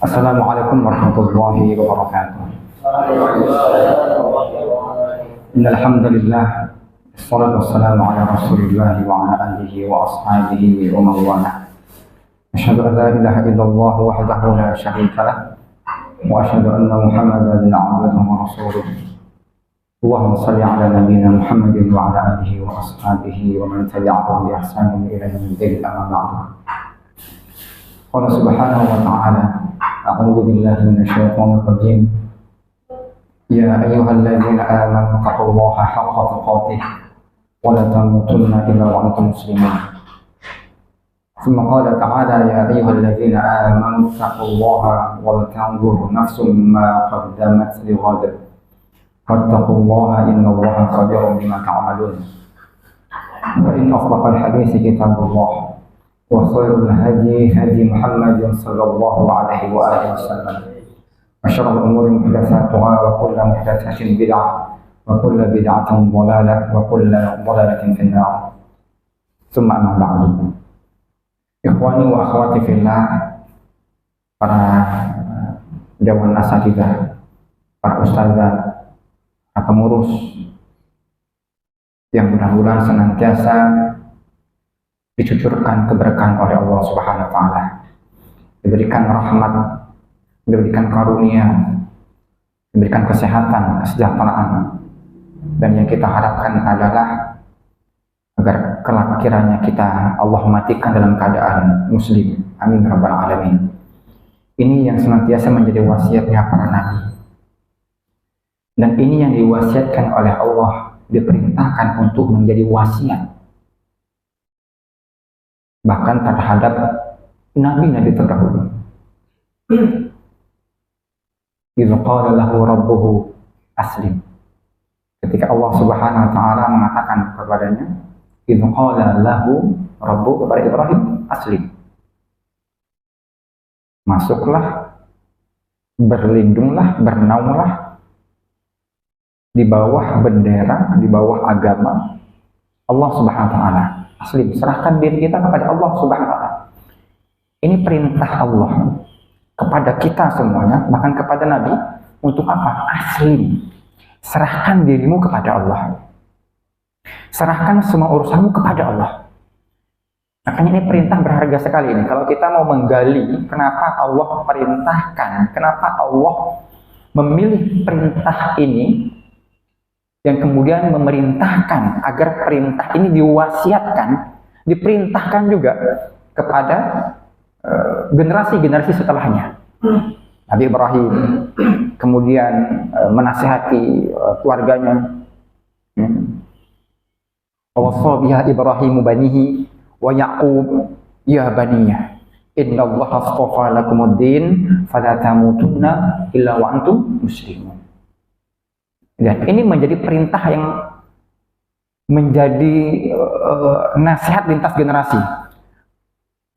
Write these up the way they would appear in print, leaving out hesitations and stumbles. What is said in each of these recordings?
Assalamualaikum warahmatullahi wabarakatuh. Innal hamdalillah wassalatu wassalamu ala Rasulillah wa ala alihi wa ashabihi wa man walah. Asyhadu an la ilaha illallah wahdahu la syarika lah wa asyhadu anna Muhammadan abduhu wa rasuluh. Allahumma shalli ala nabiyyina Muhammadin wa ala alihi wa ashabihi wa man tabi'ahum bi ihsanin ila yaumil din, amma ba'du. Qala subhanahu wa ta'ala, a'udzu billahi minasyaitonir rajim. Ya ayyuhalladzina amanu taqullaha haqqa tuqatih wa la tamutunna illa wa antum muslimun. Thumma qala ta'ala, ya ayyuhalladzina amanu taqullaha wal tanzur nafsum ma qaddamat lighad. Wattaqullaha innallaha khabirun bima ta'malun. Fa inna asdaqal hadithi kitabullah. وخير الهدي هدي محمد صلى الله عليه وآله وسلم وشر الأمور محدثاتها وكل محدثة بدعة وكل بدعة ضلالة وكل ضلالة في النار ثم أما بعد. Ikhwani wa akhwati fillah, para dewan asatidzah, para ustadzah, para pengurus yang mudah-mudahan senantiasa dicucurkan keberkahan oleh Allah Subhanahu wa taala, diberikan rahmat, diberikan karunia, diberikan kesehatan, kesejahteraan, dan yang kita harapkan adalah agar kelak kiranya kita Allah matikan dalam keadaan muslim. Amin rabbal alamin. Ini yang senantiasa menjadi wasiatnya para nabi, dan ini yang diwasiatkan oleh Allah, diperintahkan untuk menjadi wasiat bahkan terhadap nabi-nabi terdahulu. Idza qala lahu rabbuhu aslim. Ketika Allah Subhanahu wa taala mengatakan kepadanya, idza qala lahu rabbuhu, kepada Ibrahim, aslim. Masuklah, berlindunglah, bernaunglah di bawah bendera, di bawah agama Allah Subhanahu wa taala. Aslim, serahkan diri kita kepada Allah Subhanahu wa ta'ala. Ini perintah Allah kepada kita semuanya, bahkan kepada Nabi. Untuk apa? Aslim, serahkan dirimu kepada Allah, serahkan semua urusanmu kepada Allah. Makanya ini perintah berharga sekali ini. Kalau kita mau menggali kenapa Allah perintahkan, kenapa Allah memilih perintah ini, yang kemudian memerintahkan agar perintah ini diwasiatkan, diperintahkan juga kepada generasi-generasi setelahnya. Nabi Ibrahim kemudian menasihati keluarganya. Wawassa biha Ibrahimu banihi wa Ya'qub ya baniya innallaha astafa lakumuddin fala tamutunna illa wa antum muslimun. Dan ini menjadi perintah yang menjadi nasihat lintas generasi,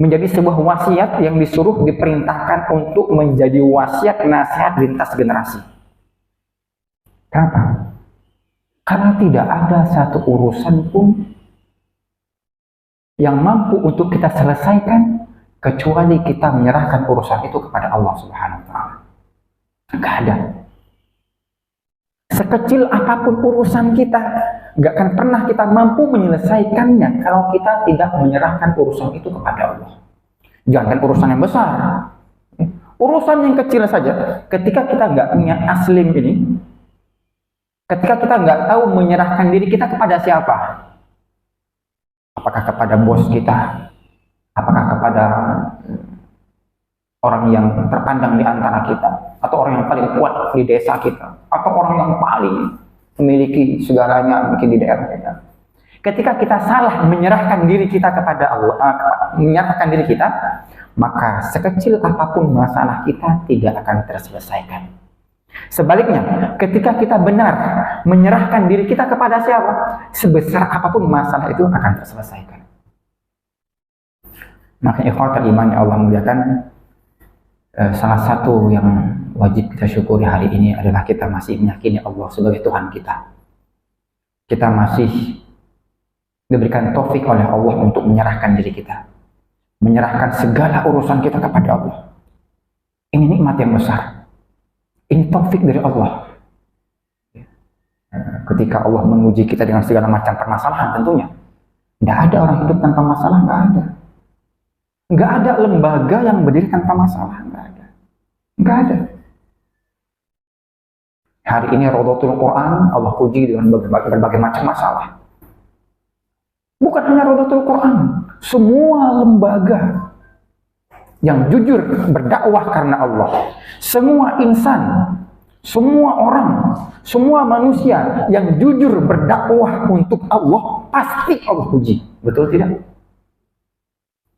menjadi sebuah wasiat yang disuruh, diperintahkan untuk menjadi wasiat nasihat lintas generasi. Kenapa? Karena tidak ada satu urusan pun yang mampu untuk kita selesaikan kecuali kita menyerahkan urusan itu kepada Allah Subhanahu wa taala. Enggak ada. Sekecil apapun urusan kita, nggak akan pernah kita mampu menyelesaikannya kalau kita tidak menyerahkan urusan itu kepada Allah. Jangan urusan yang besar, urusan yang kecil saja. Ketika kita nggak punya aslim ini, ketika kita nggak tahu menyerahkan diri kita kepada siapa, apakah kepada bos kita, apakah kepada orang yang terpandang di antara kita, atau orang yang paling kuat di desa kita, atau orang yang paling memiliki segalanya mungkin di daerah kita. Ketika kita salah menyerahkan diri kita kepada Allah, menyerahkan diri kita, maka sekecil apapun masalah kita tidak akan terselesaikan. Sebaliknya, ketika kita benar menyerahkan diri kita kepada siapa, sebesar apapun masalah itu akan terselesaikan. Maka ikhwatul iman yang Allah muliakan, salah satu yang wajib kita syukuri hari ini adalah kita masih meyakini Allah sebagai Tuhan kita. Kita masih diberikan taufik oleh Allah untuk menyerahkan diri kita, menyerahkan segala urusan kita kepada Allah. Ini nikmat yang besar. Ini taufik dari Allah. Ketika Allah menguji kita dengan segala macam permasalahan, tentunya nggak ada orang hidup tanpa masalah, nggak ada. Nggak ada lembaga yang berdiri tanpa masalah, nggak ada. Nggak ada. Hari ini Rodotul Quran Allah uji dengan berbagai macam masalah. Bukan hanya Rodotul Quran, semua lembaga yang jujur berdakwah karena Allah, semua insan, semua orang, semua manusia yang jujur berdakwah untuk Allah, pasti Allah uji. Betul tidak?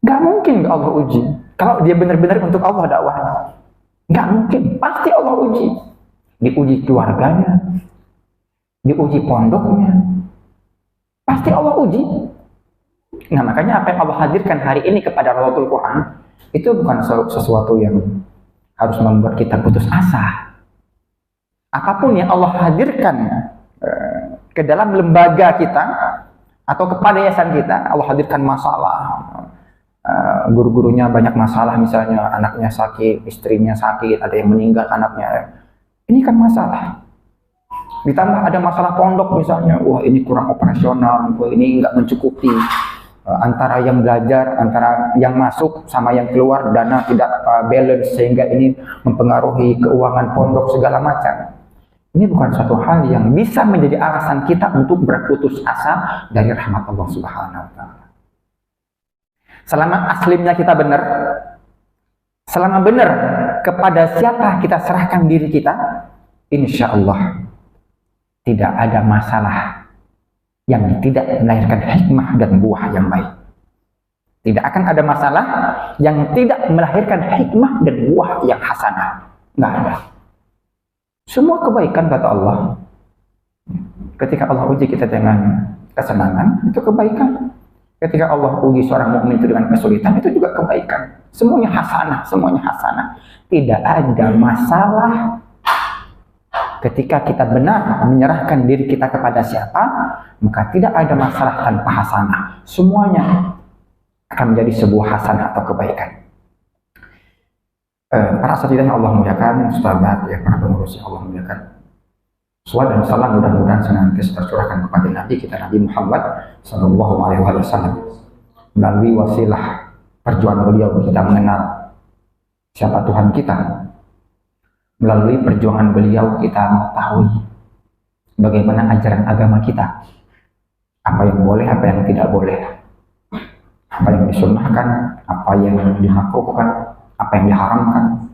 Gak mungkin Allah uji. Kalau dia benar-benar untuk Allah dakwahnya, gak mungkin. Pasti Allah uji. Diuji keluarganya, diuji pondoknya, pasti Allah uji. Nah, makanya apa yang Allah hadirkan hari ini kepada Rasul Quran itu bukan sesuatu yang harus membuat kita putus asa. Apapun yang Allah hadirkan ke dalam lembaga kita atau kepada yayasan kita, Allah hadirkan masalah. Guru-gurunya banyak masalah, misalnya anaknya sakit, istrinya sakit, ada yang meninggal anaknya. Ini kan masalah. Ditambah ada masalah pondok misalnya, wah ini kurang operasional, wah ini nggak mencukupi. Antara yang belajar, antara yang masuk sama yang keluar, dana tidak balance, sehingga ini mempengaruhi keuangan pondok segala macam. Ini bukan satu hal yang bisa menjadi alasan kita untuk berputus asa dari rahmat Allah Subhanahu wa Ta'ala. Selama aslimnya kita benar, selama benar kepada siapa kita serahkan diri kita, insya Allah tidak ada masalah yang tidak melahirkan hikmah dan buah yang baik. Tidak akan ada masalah yang tidak melahirkan hikmah dan buah yang hasanah. Nggak ada. Semua kebaikan kata Allah. Ketika Allah uji kita dengan kesenangan, itu kebaikan. Ketika Allah uji seorang mukmin itu dengan kesulitan, itu juga kebaikan. Semuanya hasanah, semuanya hasanah. Tidak ada masalah ketika kita benar menyerahkan diri kita kepada siapa, maka tidak ada masalah tanpa hasanah. Semuanya akan menjadi sebuah hasanah atau kebaikan. Para asatidzah yang Allah muliakan, ustadzat, ya, para pengurus yang Allah muliakan, salawat dan salam mudah-mudahan senantiasa tercurahkan kepada Nabi kita Nabi Muhammad Sallallahu Alaihi Wasallam. Melalui wasilah perjuangan beliau kita mengenal siapa Tuhan kita. Melalui perjuangan beliau kita mengetahui bagaimana ajaran agama kita, apa yang boleh, apa yang tidak boleh, apa yang disunnahkan, apa yang dimakruhkan, apa yang diharamkan.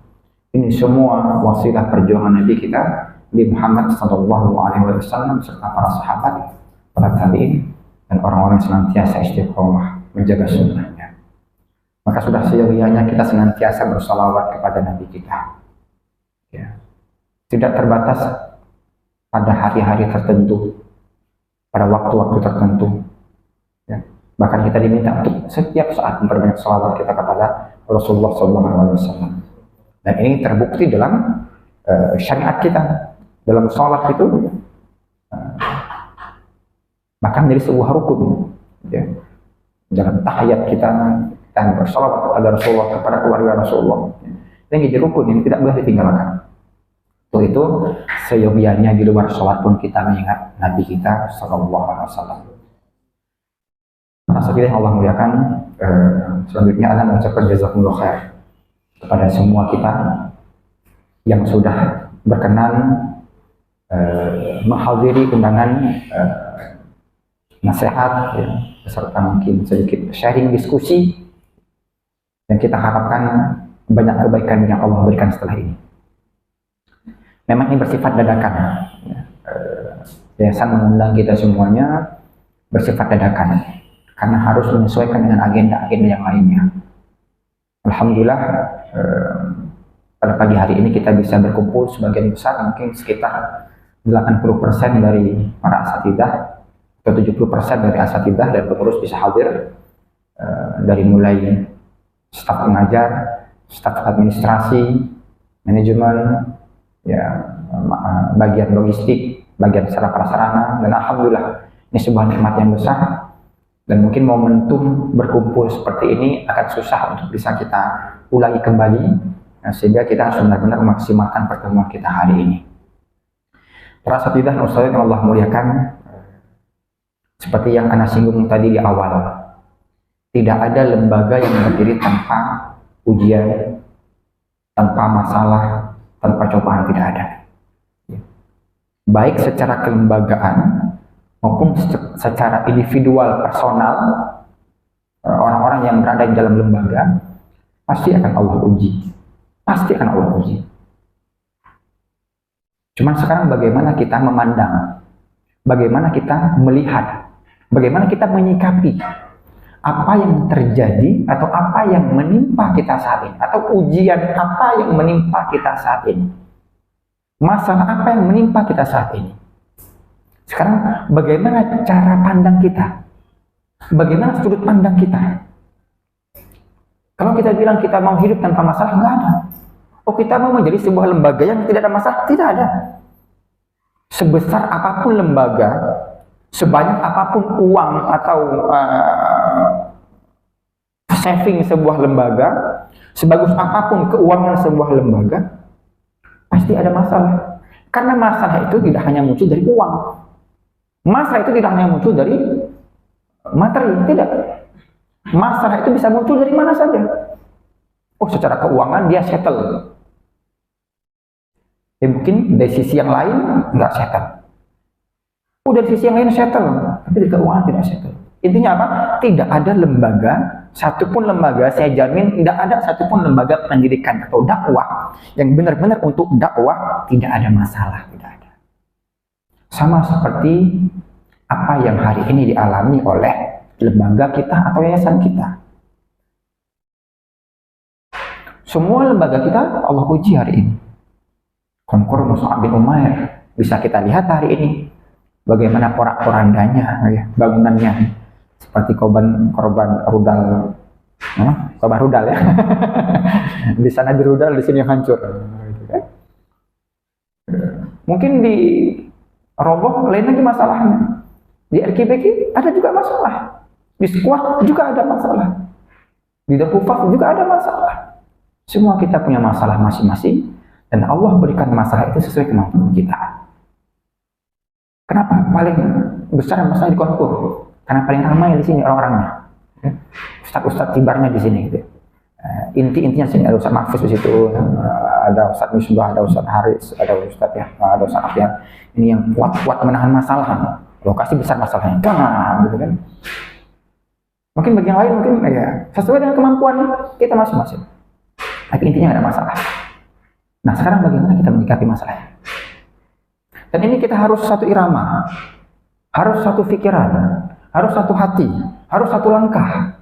Ini semua wasilah perjuangan Nabi kita Nabi Muhammad Sallallahu Alaihi Wasallam serta para sahabat, para tabi'in, dan orang-orang yang senantiasa istiqomah menjaga sunnahnya. Maka sudah seyogianya kita senantiasa bersalawat kepada Nabi kita. Ya. Tidak terbatas pada hari-hari tertentu, pada waktu-waktu tertentu. Ya. Bahkan kita diminta untuk setiap saat memperbanyak salawat kita kepada Rasulullah SAW. Dan ini terbukti dalam syariat kita. Dalam sholat itu bahkan menjadi sebuah rukun. Ya. Dalam tahiyat kita bersalawat kepada Rasulullah, kepada keluarga Rasulullah. Ini jadi rukun yang tidak boleh ditinggalkan. Untuk itu, seyogianya di luar sholat pun kita mengingat Nabi kita Sallallahu Alaihi Wasallam. Para sahabat yang Allah muliakan, selanjutnya Anda mengucapkan jazakumullah khair kepada semua kita yang sudah berkenan menghadiri undangan nasihat, ya, beserta mungkin sedikit sharing diskusi, dan kita harapkan banyak kebaikan yang Allah berikan setelah ini. Memang ini bersifat dadakan. Yayasan mengundang kita semuanya bersifat dadakan karena harus menyesuaikan dengan agenda-agenda yang lainnya. Alhamdulillah pada pagi hari ini kita bisa berkumpul sebagian besar, mungkin sekitar 80% dari para asatidzah atau 70% dari asatidzah dan pengurus bisa hadir, dari mulai staf pengajar, staf administrasi, manajemen, ya, bagian logistik, bagian sarana prasarana, dan alhamdulillah ini sebuah nikmat yang besar. Dan mungkin momentum berkumpul seperti ini akan susah untuk bisa kita ulangi kembali sehingga kita harus benar-benar memaksimalkan pertemuan kita hari ini. Para asatidzah dan ustadzah yang Allah muliakan, seperti yang Ana singgung tadi di awal, tidak ada lembaga yang berdiri tanpa ujian, tanpa masalah, tanpa cobaan, tidak ada. Baik secara kelembagaan maupun secara individual, personal, orang-orang yang berada di dalam lembaga pasti akan Allah uji, pasti akan Allah uji. Cuman sekarang bagaimana kita memandang, bagaimana kita melihat, bagaimana kita menyikapi apa yang terjadi atau apa yang menimpa kita saat ini, atau ujian apa yang menimpa kita saat ini, masalah apa yang menimpa kita saat ini. Sekarang bagaimana cara pandang kita, bagaimana sudut pandang kita. Kalau kita bilang kita mau hidup tanpa masalah, nggak ada. Oh, kita mau menjadi sebuah lembaga yang tidak ada masalah, tidak ada. Sebesar apapun lembaga, sebanyak apapun uang atau saving sebuah lembaga, sebagus apapun keuangan sebuah lembaga, pasti ada masalah. Karena masalah itu tidak hanya muncul dari uang. Masalah itu tidak hanya muncul dari materi, tidak. Masalah itu bisa muncul dari mana saja. Oh, secara keuangan dia settle. Mungkin dari sisi yang lain nggak settle. Oh, dari sisi yang lain settle, tapi di keuangan tidak settle. Intinya apa? Tidak ada lembaga, satupun lembaga, saya jamin tidak ada satupun lembaga pendidikan atau dakwah yang benar-benar untuk dakwah tidak ada masalah, tidak ada. Sama seperti apa yang hari ini dialami oleh lembaga kita atau yayasan kita. Semua lembaga kita Allah uji hari ini. Konkur Mus'ab bin Umair bisa kita lihat hari ini. Bagaimana porak-porandanya, ya, bangunannya seperti korban rudal, korban rudal ya. Di sana di rudal, di sini hancur. Mungkin di roboh lain lagi masalahnya. Di RKBK ada juga masalah. Di squad juga ada masalah. Di Dakufaf juga ada masalah. Semua kita punya masalah masing-masing, dan Allah berikan masalah itu sesuai kemampuan kita. Kenapa paling besar masalah di konkur? Karena paling ramai di sini orang-orangnya. Ustadz kibarnya di sini gitu. Inti-intinya sini ada Ustadz Mahfuz di situ, ada Ustadz Misbah, ada Ustadz Haris, ada Ustadz ya, ada Ustadz Afian. Ini yang kuat-kuat menahan masalah. Lokasi besar masalahnya. Gitu kan. Mungkin bagi yang lain mungkin ya sesuai dengan kemampuan kita masing-masing. Tapi intinya ada masalah. Nah, sekarang bagaimana kita menyikapi masalahnya? Dan ini kita harus satu irama, harus satu pikiran, harus satu hati, harus satu langkah.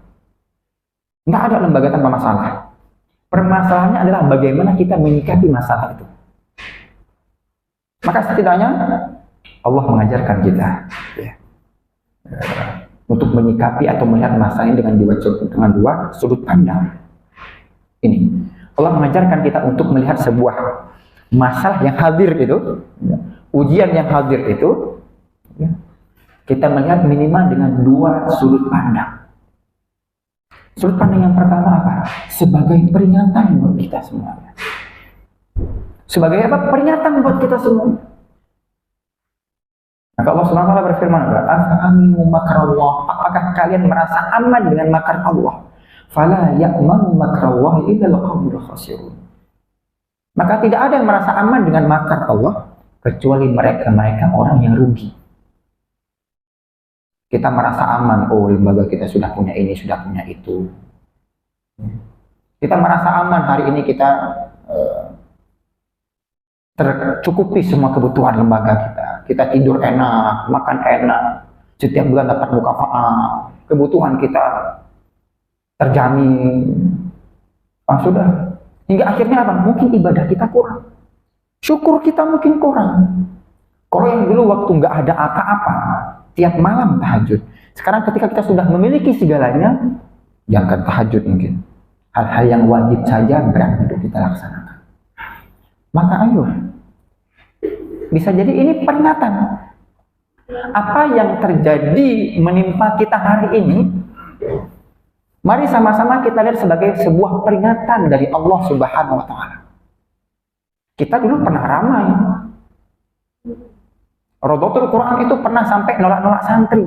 Nggak ada lembaga tanpa masalah. Permasalahannya adalah bagaimana kita menyikapi masalah itu. Maka setidaknya Allah mengajarkan kita ya, untuk menyikapi atau melihat masalah ini dengan dua sudut pandang. Ini Allah mengajarkan kita untuk melihat sebuah masalah yang hadir itu, ya, ujian yang hadir itu, ya, kita melihat minimal dengan dua sudut pandang. Sudut pandang yang pertama apa? Sebagai peringatan buat kita semua. Sebagai apa? Peringatan buat kita semua. Maka Allah SWT berfirman, "Afa-aminu makrallah?" Apakah kalian merasa aman dengan makar Allah? Fala ya'manu makrallah illa al-qaumul khasirun. Maka tidak ada yang merasa aman dengan makar Allah kecuali mereka orang yang rugi. Kita merasa aman, oh lembaga kita sudah punya ini, sudah punya itu. Kita merasa aman hari ini kita tercukupi semua kebutuhan lembaga kita. Kita tidur enak, makan enak, setiap bulan dapat mukafa'ah, kebutuhan kita terjamin. Sudah. Hingga akhirnya apa? Mungkin ibadah kita kurang. Syukur kita mungkin kurang. Kalau yang dulu waktu nggak ada apa-apa, tiap malam tahajud. Sekarang ketika kita sudah memiliki segalanya, jangan tahajud mungkin. Hal-hal yang wajib saja berat untuk kita laksanakan. Maka ayo. Bisa jadi ini peringatan. Apa yang terjadi menimpa kita hari ini, Mari sama-sama kita lihat sebagai sebuah peringatan dari Allah Subhanahu wa taala. Kita dulu pernah ramai. Rodotul Quran itu pernah sampai nolak-nolak santri.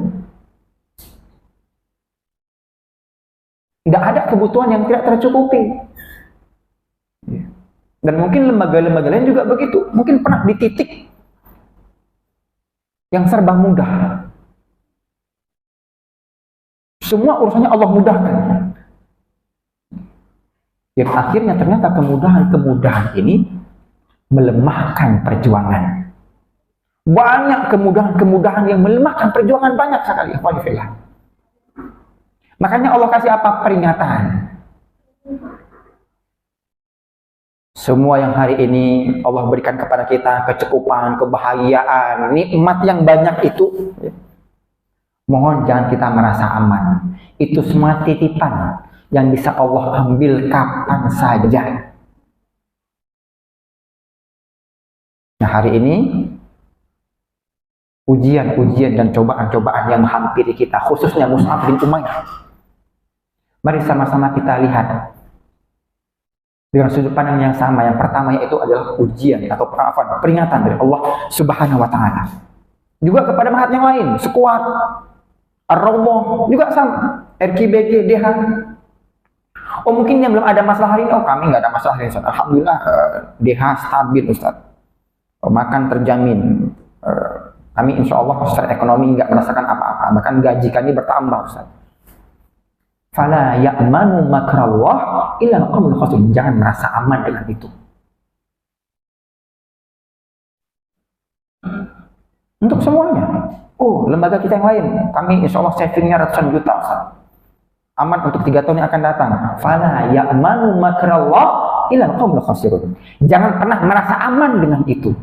Nggak ada kebutuhan yang tidak tercukupi. Dan mungkin lembaga-lembaga lain juga begitu. Mungkin pernah di titik yang serba mudah. Semua urusannya Allah mudahkan. Yang akhirnya ternyata kemudahan-kemudahan ini melemahkan perjuangan. Banyak kemudahan-kemudahan yang melemahkan perjuangan, banyak sekali. Makanya Allah kasih apa? Peringatan. Semua yang hari ini Allah berikan kepada kita, kecukupan, kebahagiaan, nikmat yang banyak itu, mohon jangan kita merasa aman. Itu semua titipan yang bisa Allah ambil kapan saja. Nah, hari ini ujian-ujian dan cobaan-cobaan yang menghampiri kita, khususnya Mus'ab bin Umayyah. Mari sama-sama kita lihat dengan sudut pandang yang sama. Yang pertama yaitu adalah ujian atau peringatan dari Allah Subhanahu wa taala. Juga kepada mahat yang lain, Sekuat, Ar-Rawdah juga sama, RKBG, DH. Oh, mungkin yang belum ada masalah hari ini, oh kami nggak ada masalah hari ini, Ustaz. Alhamdulillah, DH stabil, Ustaz. Makan terjamin. Kami insya Allah secara ekonomi nggak merasakan apa-apa, bahkan gaji kami bertambah, Ustaz. Fala ya'manu makrallah illa al-qaumul khasirin. Jangan merasa aman dengan itu. Untuk semuanya. Oh, lembaga kita yang lain, kami insya Allah savingnya ratusan juta, Ustaz. Aman untuk 3 tahun yang akan datang. Fala ya'manu makrallah illa al-qaumul khasirin. Jangan pernah merasa aman dengan itu.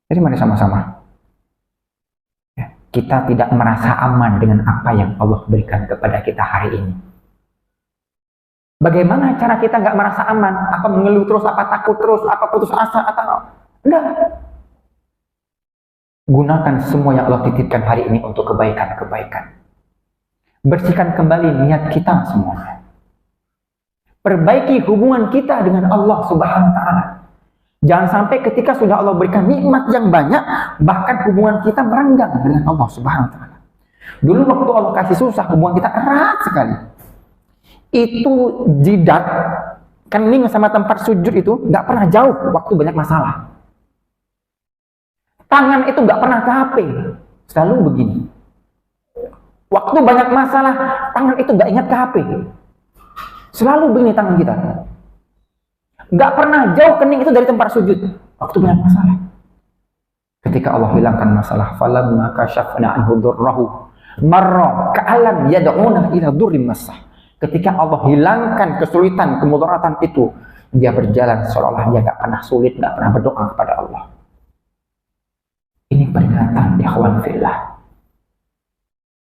Jadi mari sama-sama. Kita tidak merasa aman dengan apa yang Allah berikan kepada kita hari ini. Bagaimana cara kita nggak merasa aman? Apa mengeluh terus, apa takut terus, apa putus asa, atau enggak? Gunakan semua yang Allah titipkan hari ini untuk kebaikan-kebaikan. Bersihkan kembali niat kita semuanya. Perbaiki hubungan kita dengan Allah Subhanahu wa taala. Jangan sampai ketika sudah Allah berikan nikmat yang banyak, bahkan hubungan kita merenggang dengan Allah Subhanahu wa taala. Dulu waktu Allah kasih susah, hubungan kita erat sekali. Itu jidat, kening sama tempat sujud itu nggak pernah jauh waktu banyak masalah. Tangan itu nggak pernah ke HP, selalu begini. Waktu banyak masalah, tangan itu nggak ingat ke HP. Selalu begini tangan kita. Nggak pernah jauh kening itu dari tempat sujud waktu banyak masalah. Ketika Allah hilangkan masalah, falamma kashafna anhu durrahu marra ka'alam yad'una ila durrim massah. Ketika Allah hilangkan kesulitan, kemudaratan itu, dia berjalan seolah-olah dia nggak pernah sulit, nggak pernah berdoa kepada Allah. Ini peringatan, ikhwan fillah.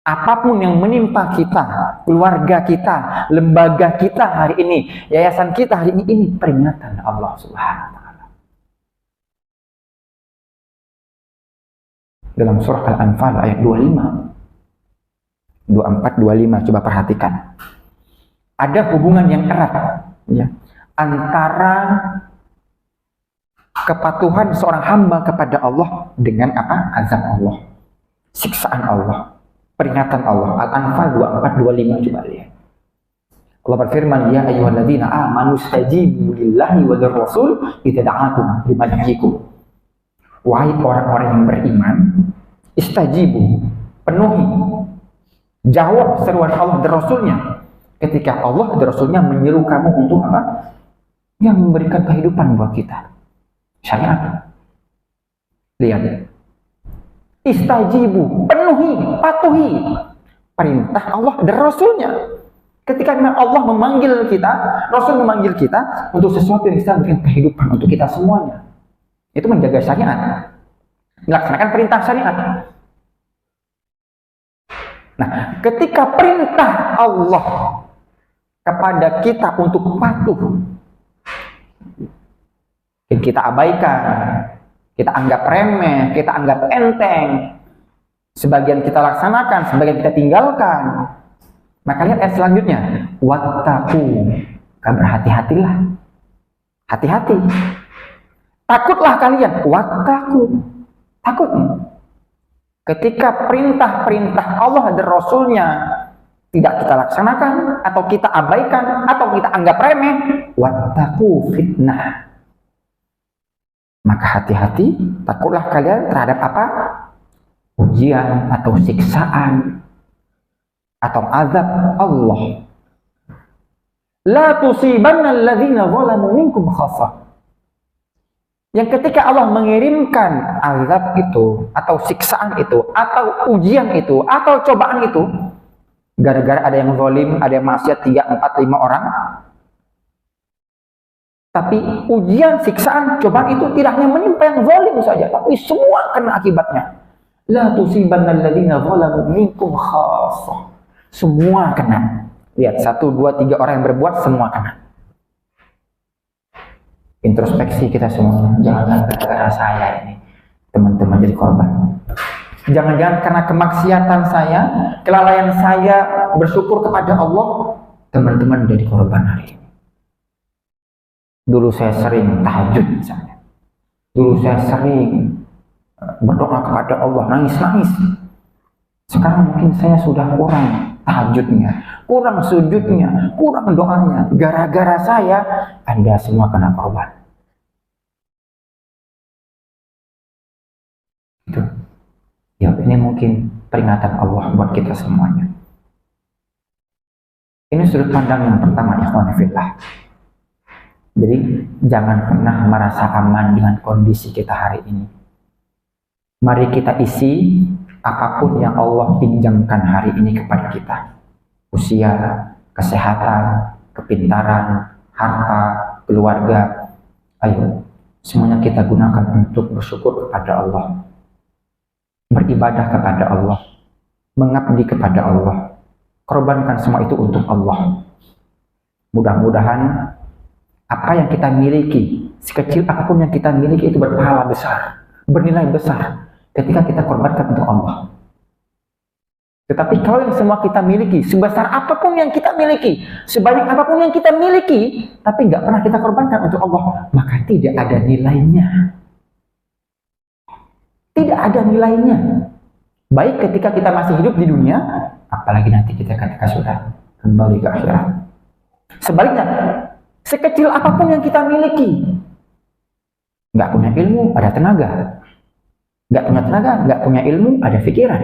Apapun yang menimpa kita, keluarga kita, lembaga kita hari ini, yayasan kita hari ini peringatan Allah Subhanahu wa taala. Dalam surah Al-Anfal ayat 25, 24-25, coba perhatikan. Ada hubungan yang erat ya, antara kepatuhan seorang hamba kepada Allah dengan apa? Azab Allah, siksaan Allah. Peringatan Allah. Al-Anfal 24-25, coba lihat. Allah berfirman, ya ayyuhalladzina amanu stajibu lillahi wa lirrasul idza da'akum lima yuhyikum. Wahai orang-orang yang beriman, istajibu, penuhi, jawab seruan Allah dan Rasulnya. Ketika Allah dan Rasulnya menyeru kamu untuk apa? Yang memberikan kehidupan buat kita. Syariat. Lihat. Istajibu, penuhi, patuhi perintah Allah dan Rasulnya. Ketika Allah memanggil kita, Rasul memanggil kita untuk sesuatu yang bisa memberikan kehidupan untuk kita semuanya. Itu menjaga syariat, melaksanakan perintah syariat. Nah, ketika perintah Allah kepada kita untuk patuh, yang kita abaikan, kita anggap remeh, kita anggap enteng, Sebagian kita laksanakan, sebagian kita tinggalkan. Maka lihat ayat selanjutnya. Wattaqu, berhati-hatilah. Hati-hati. Takutlah kalian. Wattaqu. Takut. Ketika perintah-perintah Allah dan Rasulnya tidak kita laksanakan, atau kita abaikan, atau kita anggap remeh, wattaqu fitnah. Maka hati-hati, takutlah kalian terhadap apa? Ujian atau siksaan atau azab Allah. La tusibanna alladhina zalamu minkum khassah. Yang ketika Allah mengirimkan azab itu atau siksaan itu atau ujian itu atau cobaan itu gara-gara ada yang zalim, ada yang maksiat 3, 4, 5 orang. Tapi ujian, siksaan, cobaan itu tidak hanya menimpa yang zalim saja, tapi semua kena akibatnya. La tusibanna alladhina zalamu minkum khassah. Semua kena. Lihat, 1, 2, 3 orang yang berbuat, semua kena. Introspeksi kita semua. Jangan gara-gara saya ini teman-teman jadi korban. Jangan-jangan karena kemaksiatan saya, kelalaian saya bersyukur kepada Allah, teman-teman jadi korban hari ini. Dulu saya sering tahajud misalnya. Dulu saya sering berdoa kepada Allah, nangis-nangis. Sekarang mungkin saya sudah kurang tahajudnya, kurang sujudnya, kurang doanya. Gara-gara saya, Anda semua kena korban. Itu. Ya, ini mungkin peringatan Allah buat kita semuanya. Ini sudut pandang yang pertama, ikhwan fillah. Jadi, jangan pernah merasa aman dengan kondisi kita hari ini. Mari kita isi apapun yang Allah pinjamkan hari ini kepada kita. Usia, kesehatan, kepintaran, harta, keluarga. Ayo, semuanya kita gunakan untuk bersyukur kepada Allah. Beribadah kepada Allah. Mengabdi kepada Allah. Korbankan semua itu untuk Allah. Mudah-mudahan apa yang kita miliki, sekecil apapun yang kita miliki itu berpahala besar, bernilai besar ketika kita korbankan untuk Allah. Tetapi kalau yang semua kita miliki, sebesar apapun yang kita miliki, sebanyak apapun yang kita miliki, tapi nggak pernah kita korbankan untuk Allah, maka tidak ada nilainya. Tidak ada nilainya. Baik ketika kita masih hidup di dunia, apalagi nanti kita ketika sudah kembali ke akhirat. Sebaliknya, sekecil apapun yang kita miliki, nggak punya ilmu, ada tenaga. Nggak punya tenaga, nggak punya ilmu, ada pikiran.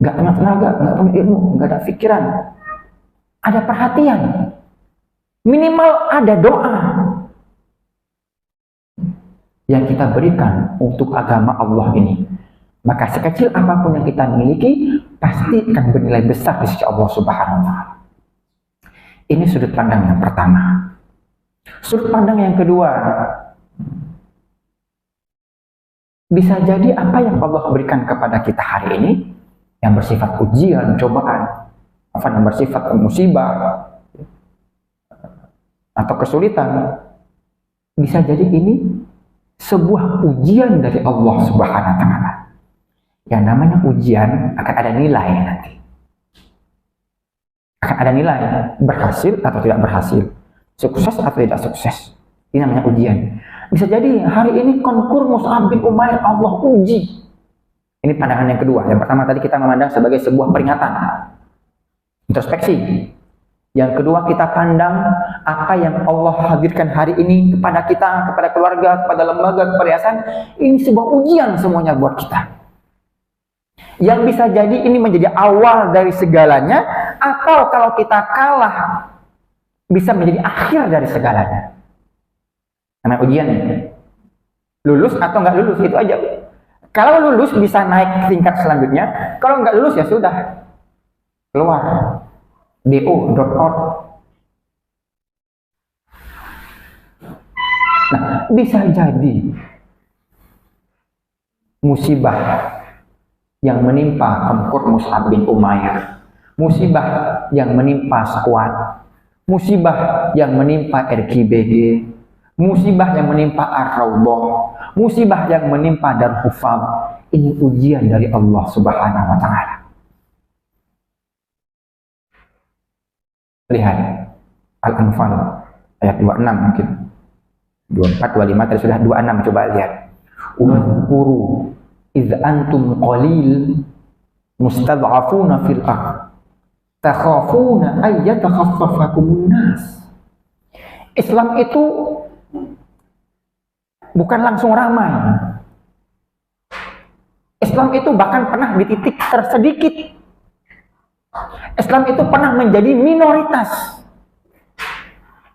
Nggak punya tenaga, nggak punya ilmu, nggak ada pikiran. Ada perhatian. Minimal ada doa yang kita berikan untuk agama Allah ini. Maka sekecil apapun yang kita miliki, pasti akan bernilai besar di sisi Allah Subhanahu wa Ta'ala. Ini sudut pandang yang pertama. Sudut pandang yang kedua, bisa jadi apa yang Allah berikan kepada kita hari ini, yang bersifat ujian, cobaan, yang bersifat musibah, atau kesulitan, bisa jadi ini sebuah ujian dari Allah Subhanahu wa Ta'ala. Yang namanya ujian akan ada nilai nanti. Akan ada nilai, berhasil atau tidak berhasil, sukses atau tidak sukses. Ini namanya ujian. Bisa jadi hari ini konkur Mus'ab bin Umair Allah uji. Ini pandangan yang kedua. Yang pertama tadi kita memandang sebagai sebuah peringatan, introspeksi. Yang kedua kita pandang apa yang Allah hadirkan hari ini kepada kita, kepada keluarga, kepada lembaga, kepada yayasan. Ini sebuah ujian semuanya buat kita. Yang bisa jadi ini menjadi awal dari segalanya, atau kalau kita kalah bisa menjadi akhir dari segalanya. Namanya ujian ini. Lulus atau nggak lulus, itu aja. Kalau lulus bisa naik tingkat selanjutnya, kalau nggak lulus ya sudah, keluar. DO, drop out. Nah, bisa jadi musibah yang menimpa Kamkur Mus'ab bin Umair, musibah yang menimpa Squad, musibah yang menimpa RKBG, musibah yang menimpa Ar-Raudhah, musibah yang menimpa Darul Hufaz, Ini ujian dari Allah Subhanahu wa Ta'ala. Lihat Al-Anfal ayat 26 mungkin. 24, 25 tadi sudah 26, coba lihat. Wadhkuru idh antum qalil mustad'afuna fil ardh takhafuna ay yatakhaffafakumun nas. Islam itu bukan langsung ramai. Islam itu bahkan pernah di titik tersedikit. Islam itu pernah menjadi minoritas.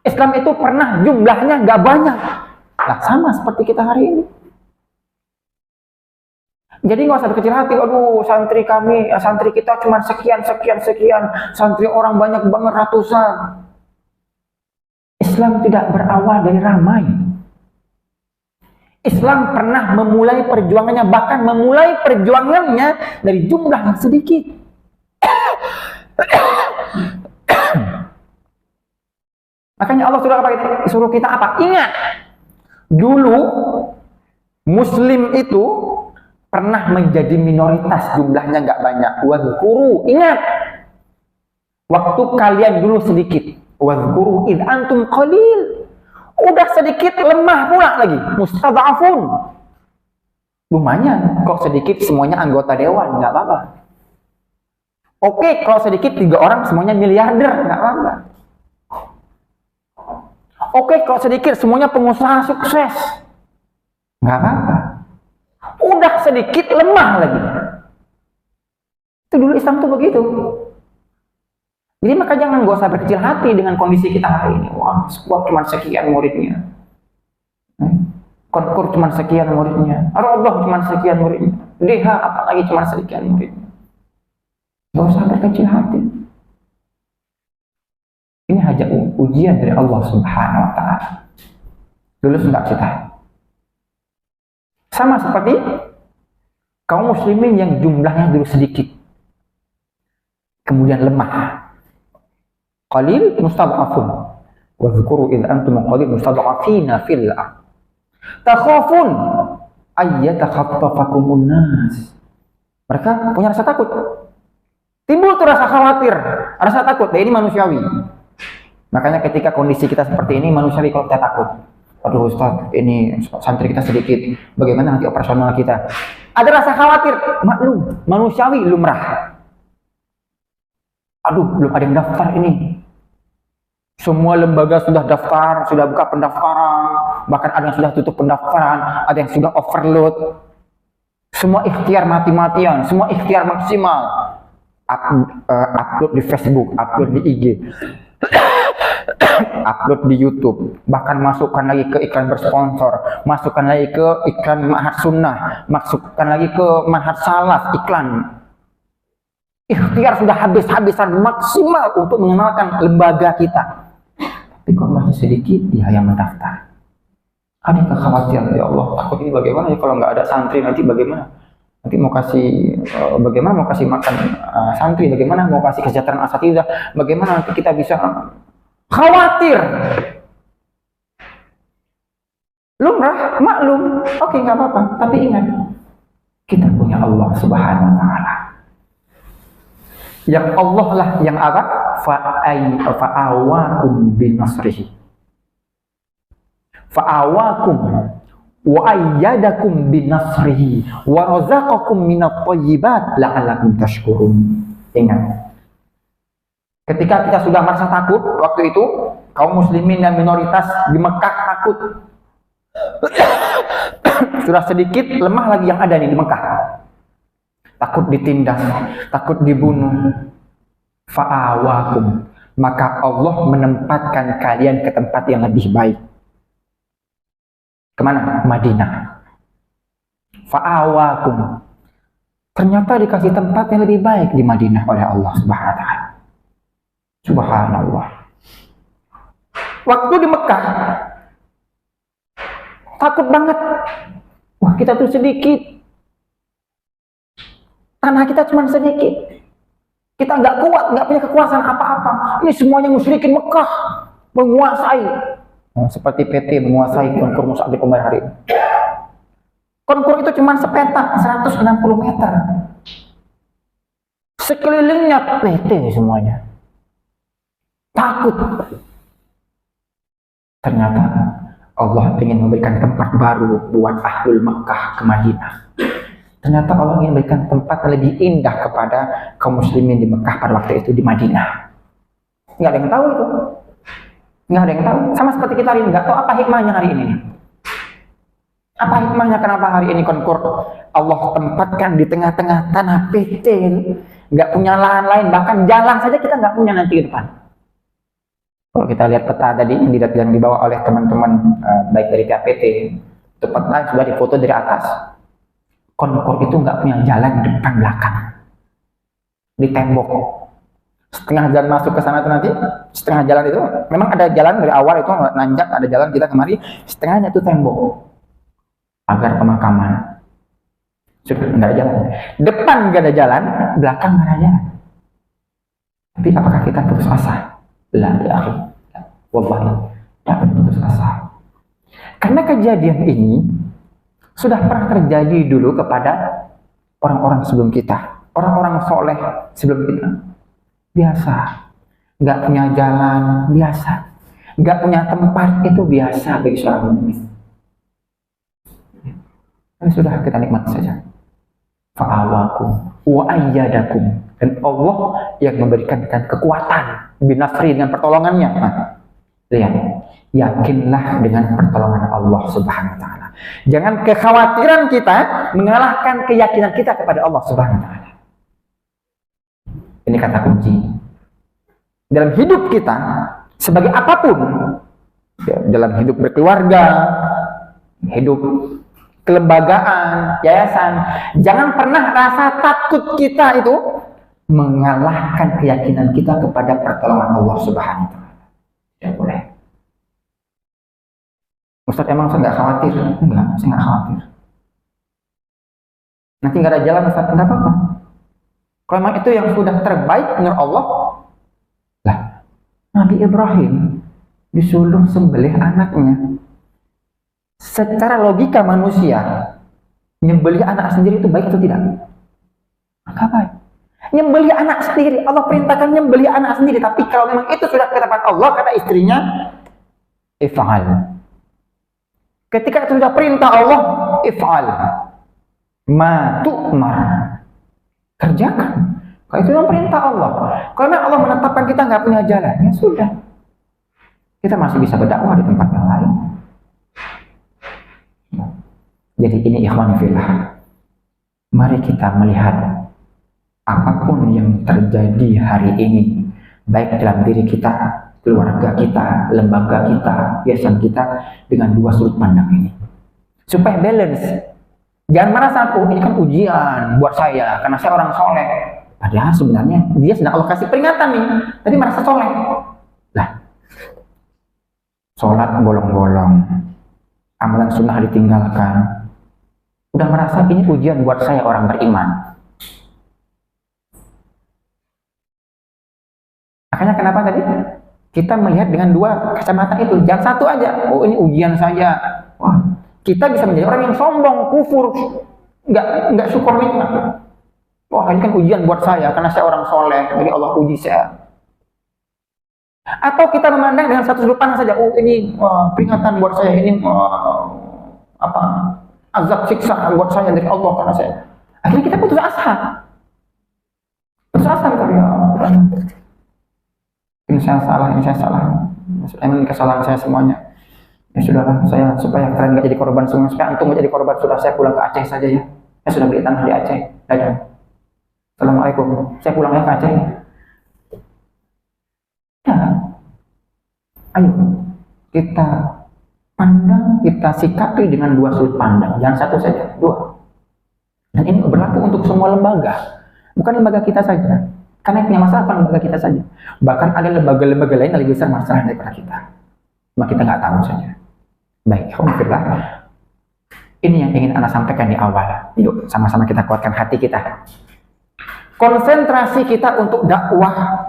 Islam itu pernah jumlahnya nggak banyak. Nah, sama seperti kita hari ini. Jadi nggak usah berkecil hati. Aduh, santri kami, santri kita cuma sekian. Santri orang banyak banget, ratusan. Islam tidak berawal dari ramai. Islam pernah memulai perjuangannya, bahkan memulai perjuangannya dari jumlah yang sedikit. Makanya Allah suruh kita apa? Ingat, dulu Muslim itu pernah menjadi minoritas, jumlahnya nggak banyak. Wadhkuru, ingat, waktu kalian dulu sedikit. Wadhkuru id antum qalil, udah sedikit, lemah pula lagi. Mustad'afun, lumayan, kok sedikit semuanya anggota dewan, nggak apa-apa. Oke, kalau sedikit 3 orang semuanya miliarder, nggak apa-apa. Oke, kalau sedikit semuanya pengusaha sukses, nggak apa-apa. Udah sedikit, lemah lagi. Itu dulu Islam tuh begitu. Jadi maka jangan gak usah berkecil hati dengan kondisi kita hari ini. Wah, squad cuma sekian muridnya, Konkur cuma sekian muridnya, Roboh cuma sekian muridnya, DH apalagi cuma sekian muridnya. Gak usah berkecil hati. Ini hanya ujian dari Allah Subhanahu wa Ta'ala. Lulus enggak kita? Sama seperti kaum muslimin yang jumlahnya dulu sedikit, kemudian lemah. Qalil mustad'afun. Wadhkuru idh antum qalil mustad'afina fil ardh takhafun ay yatakhaffafakumun nas. Mereka punya rasa takut. Timbul tuh rasa khawatir, rasa takut. Ini manusiawi. Makanya ketika kondisi kita seperti ini, manusiawi kalau kita takut. Aduh Ustaz, ini santri kita sedikit, bagaimana nanti operasional kita? Ada rasa khawatir, maklum, manusiawi, lumrah. Aduh, belum ada yang daftar ini. Semua lembaga sudah daftar, sudah buka pendaftaran, bahkan ada yang sudah tutup pendaftaran, ada yang sudah overload. Semua ikhtiar mati-matian, semua ikhtiar maksimal. Upload di Facebook, upload di IG, upload di YouTube, bahkan masukkan lagi ke iklan bersponsor, masukkan lagi ke iklan Ma'had Sunnah, masukkan lagi ke Ma'had Salaf, iklan. Ikhtiar sudah habis-habisan maksimal untuk mengenalkan lembaga kita. Tapi kok masih sedikit dia yang mendaftar. Ada kekhawatiran, ya Allah, takut ini bagaimana ya kalau nggak ada santri, nanti bagaimana? Nanti mau kasih bagaimana mau kasih makan santri, bagaimana mau kasih kesejahteraan asatidzah, bagaimana nanti kita bisa khawatir. Lumrah, maklum, oke nggak apa-apa, tapi ingat kita punya Allah Subhanahu wa Ta'ala. Yang Allah lah yang apa? Fa'awakum binasrihi, fa'awakum wa ayyadakum binasrihi wa razaqakum minat thayyibat la'allakum tashkurun. Ingat, ketika kita sudah merasa takut waktu itu, kaum muslimin yang minoritas di Mekah takut. Sudah sedikit, lemah lagi yang ada nih di Mekah. Takut ditindas, takut dibunuh. Fa'awakum, maka Allah menempatkan kalian ke tempat yang lebih baik. Kemana? Madinah. Fa'awakum, ternyata dikasih tempat yang lebih baik di Madinah oleh Allah Subhanahu wa Ta'ala. Subhanallah. Waktu di Mekah takut banget. Wah, kita tuh sedikit, tanah kita cuma sedikit, kita nggak kuat, nggak punya kekuasaan apa-apa. Ini semuanya musyrikin Mekah menguasai, seperti PT menguasai konkur Mus'ab bin Umair hari ini. Konkur itu cuma sepetak 160 meter. Sekelilingnya PT semuanya. Takut. Ternyata Allah ingin memberikan tempat baru buat Ahlul Makkah ke Madinah. Ternyata Allah ingin memberikan tempat yang lebih indah kepada kaum muslimin di Mekah pada waktu itu di Madinah. Nggak ada yang tahu itu. Nggak ada yang tahu. Sama seperti kita hari ini, nggak tahu apa hikmahnya hari ini. Apa hikmahnya kenapa hari ini konkur Allah tempatkan di tengah-tengah tanah PT, nggak punya lahan lain, bahkan jalan saja kita nggak punya nanti ke depan. Kalau kita lihat peta tadi yang dibawa oleh teman-teman baik dari pihak PT, itu peta sudah difoto dari atas. Konkur itu nggak punya jalan di depan belakang, di tembok. Setengah jalan masuk ke sana itu nanti, setengah jalan itu memang ada jalan dari awal itu nanjak, ada jalan kita kemari, setengahnya itu tembok. Agar pemakaman sudah nggak ada jalan, depan nggak ada jalan, belakang nggak ada jalan. Tapi apakah kita putus asa? La ya akhi, wallahi tak putus asa. Karena kejadian ini sudah pernah terjadi dulu kepada orang-orang sebelum kita, orang-orang soleh sebelum kita. Biasa, nggak punya jalan, biasa, nggak punya tempat, itu biasa bagi seorang mukmin. Ini sudah kita nikmati saja. Fa'awakum wa ayyadakum, dan Allah yang memberikan kekuatan binasri dengan pertolongannya. Nah, lihat, yakinlah dengan pertolongan Allah Subhanahu wa taala. Jangan kekhawatiran kita mengalahkan keyakinan kita kepada Allah Subhanahu wa taala. Ini kata kunci dalam hidup kita sebagai apapun, dalam hidup berkeluarga, hidup kelembagaan, yayasan, jangan pernah rasa takut kita itu mengalahkan keyakinan kita kepada pertolongan Allah Subhanahu wa taala. Tidak boleh. Ustaz, emang saya nggak khawatir? Enggak, saya nggak khawatir. Nanti nggak ada jalan, Ustaz, enggak apa-apa. Kalau memang itu yang sudah terbaik menurut Allah, lah, Nabi Ibrahim disuruh sembelih anaknya. Secara logika manusia, nyembelih anak sendiri itu baik atau tidak? Maka baik. Nyembelih anak sendiri, Allah perintahkan nyembelih anak sendiri. Tapi kalau memang itu sudah ketetapan Allah, kata istrinya, if'al. Ketika itu sudah perintah Allah, if'al. Ma tu'mar. Kerjakan. Kalau itu memang perintah Allah. Kalau memang Allah menetapkan kita nggak punya jalan, ya sudah. Kita masih bisa berdakwah di tempat yang lain. Jadi ini ikhwan fillah, mari kita melihat apapun yang terjadi hari ini, baik dalam diri kita, keluarga kita, lembaga kita, yayasan kita, dengan dua sudut pandang ini supaya balance. Jangan merasa, oh ini kan ujian buat saya karena saya orang soleh, padahal sebenarnya dia sedang Allah kasih peringatan nih, tapi merasa soleh lah. Sholat bolong-bolong, amalan sunnah ditinggalkan, udah merasa ini ujian buat saya orang beriman. Makanya kenapa tadi kita melihat dengan dua kacamata itu, jangan satu aja. Oh ini ujian saya. Wah, kita bisa menjadi orang yang sombong, kufur, nggak syukur nikmat. Wah ini kan ujian buat saya karena saya orang soleh, jadi Allah uji saya. Atau kita memandang dengan satu sudut pandang saja. Oh ini peringatan buat saya, ini azab siksa buat saya dari Allah karena saya. Akhirnya kita putus asa. Putus asa kita, ya ini saya salah, ini saya salah. Emang kesalahan saya semuanya. Ya sudahlah, saya supaya kalian nggak jadi korban semua, supaya antum nggak jadi korban, sudah saya pulang ke Aceh saja ya. Saya sudah beli tanah di Aceh. Dadah. Assalamualaikum. Saya pulang ya ke Aceh. Ya. Ayo kita pandang, kita sikapi dengan dua sudut pandang, jangan satu saja, dua. Dan ini berlaku untuk semua lembaga, bukan lembaga kita saja. Karena punya masalah bukan lembaga kita saja. Bahkan ada lembaga-lembaga lain yang lebih besar masalah daripada kita. Cuma kita nggak tahu saja. Baik, alhamdulillah. Ini yang ingin Anda sampaikan di awal. Yuk, sama-sama kita kuatkan hati kita. Konsentrasi kita untuk dakwah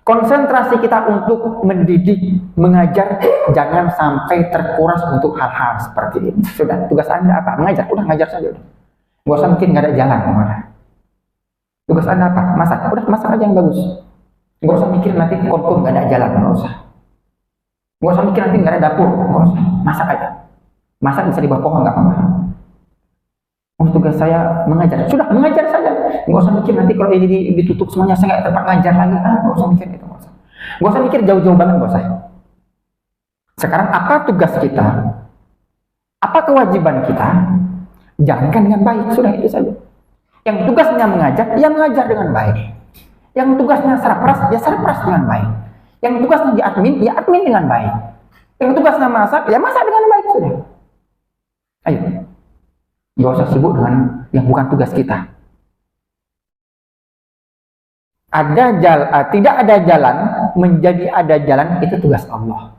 Konsentrasi kita untuk mendidik, mengajar, jangan sampai terkuras untuk hal-hal seperti ini. Sudah, tugas Anda apa? Mengajar, udah ngajar saja. Gak usah mikir nggak ada jalan. Tugas Anda apa? Masak, udah masak aja yang bagus. Gak usah mikir nanti konkur nggak ada jalan, gak usah. Gak usah mikir nanti nggak ada dapur, gak usah. Masak aja. Masak bisa di bawah pohon, nggak apa-apa. Oh, tugas saya mengajar, sudah mengajar saja. Nggak usah mikir nanti kalau ini ditutup semuanya saya nggak tempat ngajar lagi. Nggak usah mikir itu, nggak usah mikir jauh-jauh banget, nggak usah. Sekarang apa tugas kita? Apa kewajiban kita? Jalankan dengan baik, sudah itu saja. Yang tugasnya mengajar, ya mengajar dengan baik. Yang tugasnya sarpras, ya sarpras dengan baik. Yang tugasnya di admin, ya admin dengan baik. Yang tugasnya masak, ya masak dengan baik, sudah. Ayo. Nggak usah sibuk dengan yang bukan tugas kita. Tidak ada jalan menjadi ada jalan, itu tugas Allah.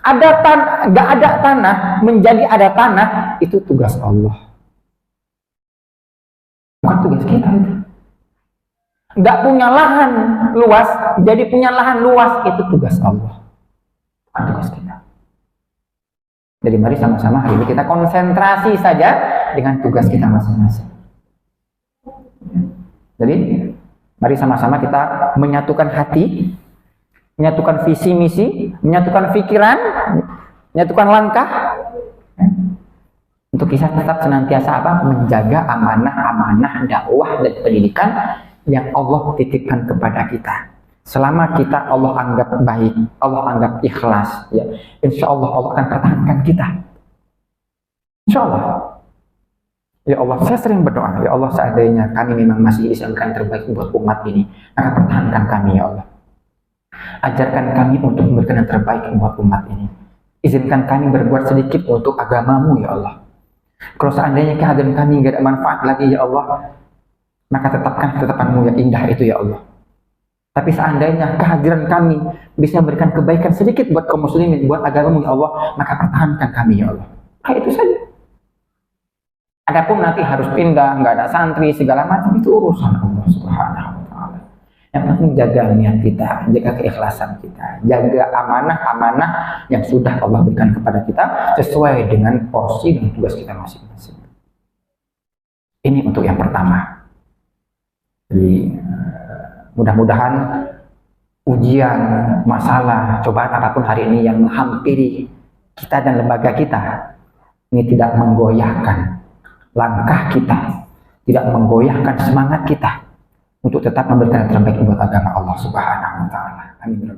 Nggak ada tanah menjadi ada tanah, itu tugas Allah. Bukan tugas kita itu. Nggak punya lahan luas jadi punya lahan luas, itu tugas Allah. Bukan tugas kita. Jadi mari sama-sama hari ini kita konsentrasi saja dengan tugas kita masing-masing. Jadi mari sama-sama kita menyatukan hati, menyatukan visi misi, menyatukan pikiran, menyatukan langkah untuk kita tetap senantiasa menjaga amanah-amanah dakwah dan pendidikan yang Allah titipkan kepada kita. Selama kita Allah anggap baik, Allah anggap ikhlas, ya, insya Allah Allah akan pertahankan kita. Insya Allah. Ya Allah, saya sering berdoa, ya Allah, seandainya kami memang masih diizinkan terbaik buat umat ini, maka pertahankan kami, ya Allah. Ajarkan kami untuk memberikan yang terbaik buat umat ini. Izinkan kami berbuat sedikit untuk agamamu, ya Allah. Kalau seandainya kehadiran kami tidak ada manfaat lagi, ya Allah, maka tetapkan ketetapanmu yang indah itu, ya Allah. Tapi seandainya kehadiran kami bisa memberikan kebaikan sedikit buat kaum muslimin, buat agamamu, ya Allah, maka pertahankan kami, ya Allah. Nah, itu saja. Adapun nanti harus pindah, nggak ada santri, segala macam, itu urusan Allah Subhanahu wa Ta'ala. Yang penting jaga niat kita, jaga keikhlasan kita, jaga amanah-amanah yang sudah Allah berikan kepada kita sesuai dengan porsi dan tugas kita masing-masing. Ini untuk yang pertama. Jadi mudah-mudahan ujian, masalah, cobaan apapun hari ini yang menghampiri kita dan lembaga kita ini tidak menggoyahkan langkah kita, tidak menggoyahkan semangat kita untuk tetap memberikan yang terbaik buat agama Allah Subhanahu wa Ta'ala. Amin.